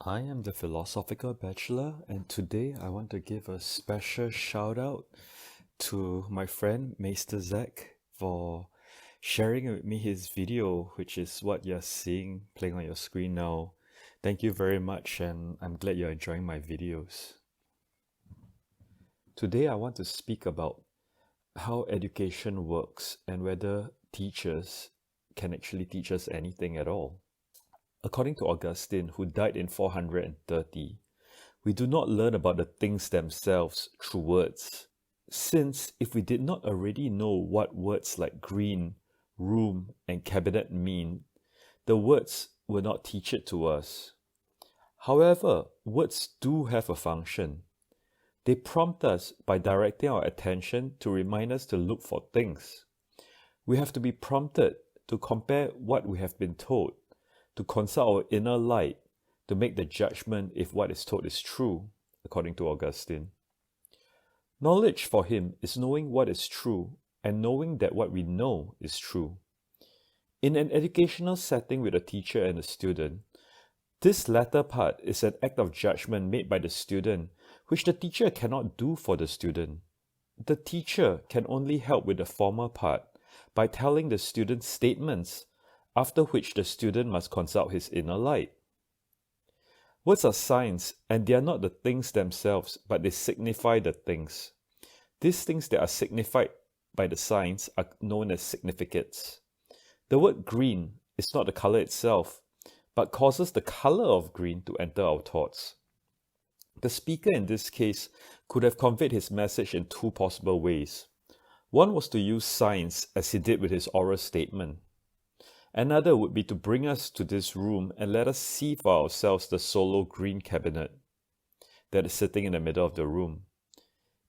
I am the Philosophical Bachelor, and today I want to give a special shout out to my friend Meister Zach for sharing with me his video, which is what you're seeing playing on your screen now. Thank you very much, and I'm glad you're enjoying my videos. Today I want to speak about how education works and whether teachers can actually teach us anything at all. According to Augustine, who died in 430, we do not learn about the things themselves through words, since if we did not already know what words like green, room, and cabinet mean, the words will not teach it to us. However, words do have a function. They prompt us by directing our attention to remind us to look for things. We have to be prompted to compare what we have been told, to consult our inner light, to make the judgment if what is told is true, according to Augustine. Knowledge for him is knowing what is true and knowing that what we know is true. In an educational setting with a teacher and a student, this latter part is an act of judgment made by the student, which the teacher cannot do for the student. The teacher can only help with the former part by telling the student statements, after which the student must consult his inner light. Words are signs, and they are not the things themselves, but they signify the things. These things that are signified by the signs are known as significates. The word green is not the color itself, but causes the color of green to enter our thoughts. The speaker in this case could have conveyed his message in two possible ways. One was to use signs as he did with his oral statement. Another would be to bring us to this room and let us see for ourselves the solo green cabinet that is sitting in the middle of the room.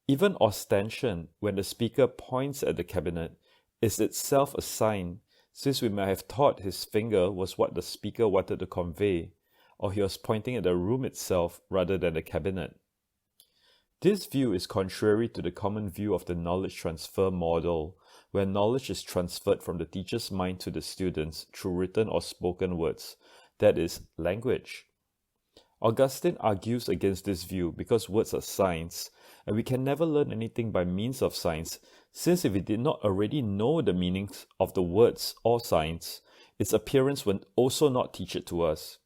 Even ostension, when the speaker points at the cabinet, is itself a sign, since we may have thought his finger was what the speaker wanted to convey, or he was pointing at the room itself rather than the cabinet. This view is contrary to the common view of the knowledge transfer model, where knowledge is transferred from the teacher's mind to the students through written or spoken words, that is, language. Augustine argues against this view because words are signs, and we can never learn anything by means of signs, since if we did not already know the meanings of the words or signs, its appearance would also not teach it to us.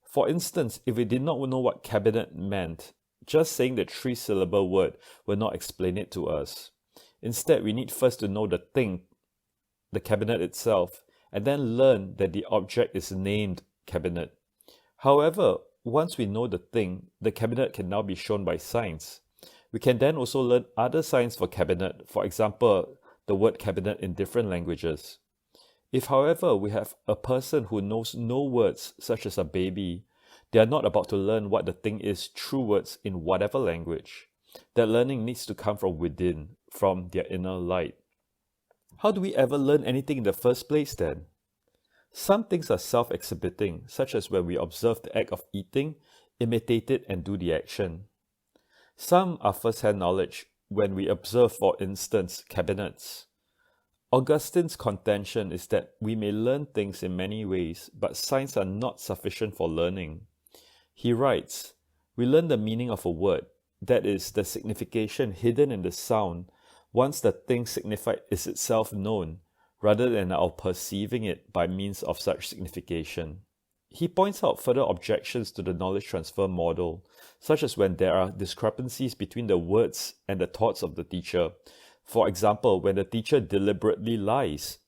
For instance, if we did not know what cabinet meant, just saying the three-syllable word will not explain it to us. Instead, we need first to know the thing, the cabinet itself, and then learn that the object is named cabinet. However, once we know the thing, the cabinet can now be shown by signs. We can then also learn other signs for cabinet, for example, the word cabinet in different languages. If, however, we have a person who knows no words, such as a baby, they are not about to learn what the thing is through words in whatever language. That learning needs to come from within, from their inner light. How do we ever learn anything in the first place then? Some things are self-exhibiting, such as when we observe the act of eating, imitate it, and do the action. Some are first-hand knowledge, when we observe, for instance, cabinets. Augustine's contention is that we may learn things in many ways, but signs are not sufficient for learning. He writes, "We learn the meaning of a word, that is, the signification hidden in the sound, once the thing signified is itself known, rather than our perceiving it by means of such signification." He points out further objections to the knowledge transfer model, such as when there are discrepancies between the words and the thoughts of the teacher. For example, when the teacher deliberately lies,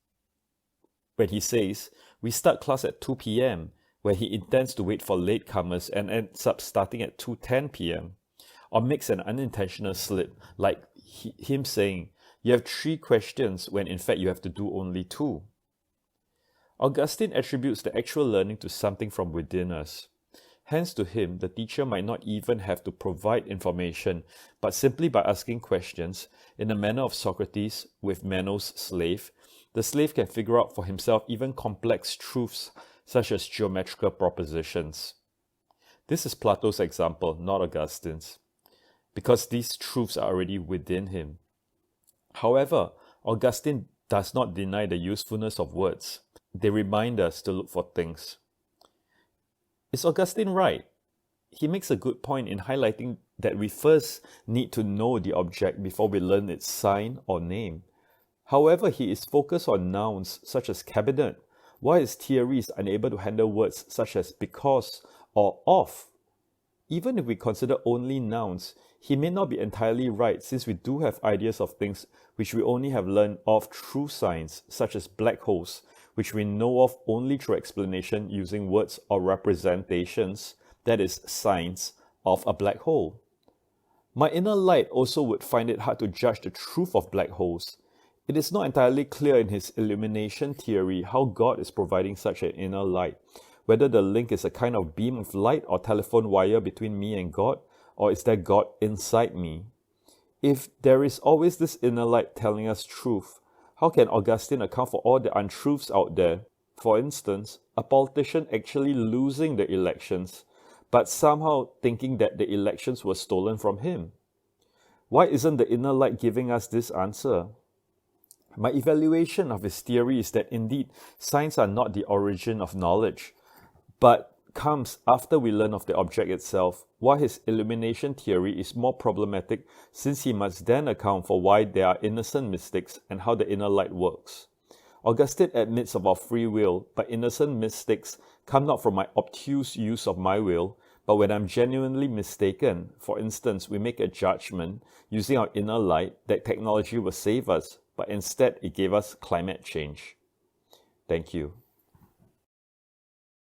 when he says, "We start class at 2 p.m., where he intends to wait for latecomers and ends up starting at 2:10 p.m., or makes an unintentional slip, like him saying, "You have 3 questions," when in fact you have to do only 2. Augustine attributes the actual learning to something from within us. Hence, to him, the teacher might not even have to provide information, but simply by asking questions, in the manner of Socrates with Meno's slave, the slave can figure out for himself even complex truths such as geometrical propositions. This is Plato's example, not Augustine's, because these truths are already within him. However, Augustine does not deny the usefulness of words. They remind us to look for things. Is Augustine right? he makes a good point in highlighting that we first need to know the object before we learn its sign or name. However, he is focused on nouns such as cabinet, while his theory is unable to handle words such as because or of. Even if we consider only nouns, he may not be entirely right, since we do have ideas of things which we only have learned of through science, such as black holes, which we know of only through explanation using words or representations, that is, signs, of a black hole. My inner light also would find it hard to judge the truth of black holes. It is not entirely clear in his illumination theory how God is providing such an inner light, whether the link is a kind of beam of light or telephone wire between me and God, or is there God inside me? If there is always this inner light telling us truth, how can Augustine account for all the untruths out there? For instance, a politician actually losing the elections, but somehow thinking that the elections were stolen from him. Why isn't the inner light giving us this answer? My evaluation of his theory is that indeed signs are not the origin of knowledge, but comes after we learn of the object itself, while his illumination theory is more problematic since he must then account for why there are innocent mystics and how the inner light works. Augustine admits of our free will, but innocent mystics come not from my obtuse use of my will, but when I'm genuinely mistaken. For instance, we make a judgment using our inner light that technology will save us, but instead it gave us climate change. Thank you.